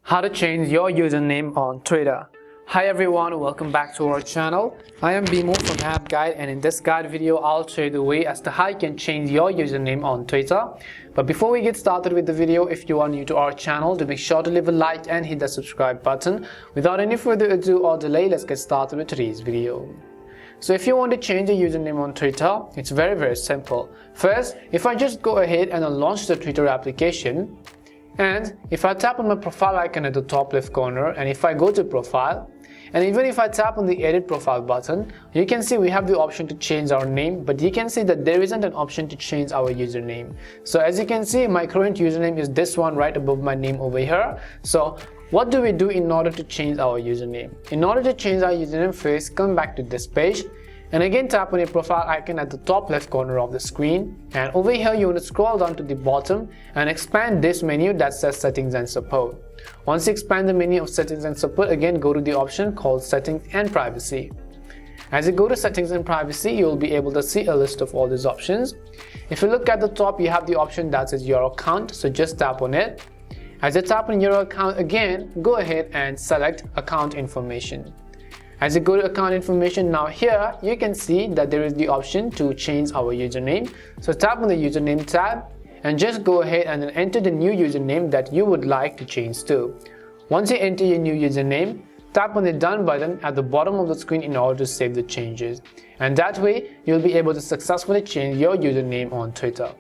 How to change your username on Twitter. Hi everyone, welcome back to our channel. I am Bimo from App Guide, and in this guide video I'll show you the way as to how you can change your username on Twitter. But before we get started with the video, if you are new to our channel, do make sure to leave a like and hit the subscribe button. Without any further ado or delay, let's get started with today's video. So if you want to change your username on Twitter, it's very simple. First, if I just go ahead and launch the Twitter application, and if I tap on my profile icon at the top left corner, and if I go to profile, and even if I tap on the edit profile button, you can see we have the option to change our name, but you can see that there isn't an option to change our username. So as you can see, my current username is this one right above my name over here. So what do we do in order to change our username? In order to change our username, first come back to this page and again tap on your profile icon at the top left corner of the screen, and over here you want to scroll down to the bottom and expand this menu that says settings and support. Once you expand the menu of settings and support, again go to the option called settings and privacy. As you go to settings and privacy, you will be able to see a list of all these options. If you look at the top, you have the option that says your account, so just tap on it. As you tap on your account, again go ahead and select account information. As you go to account information, now here you can see that there is the option to change our username. So tap on the username tab and just go ahead and then enter the new username that you would like to change to. Once you enter your new username, tap on the done button at the bottom of the screen in order to save the changes. And that way you'll be able to successfully change your username on Twitter.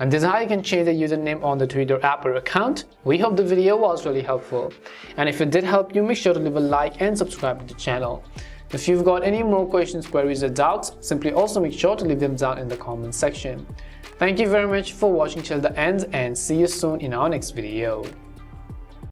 And this is how you can change the username on the Twitter app or account. We hope the video was really helpful. And if it did help you, make sure to leave a like and subscribe to the channel. If you've got any more questions, queries or doubts, simply also make sure to leave them down in the comment section. Thank you very much for watching till the end, and see you soon in our next video.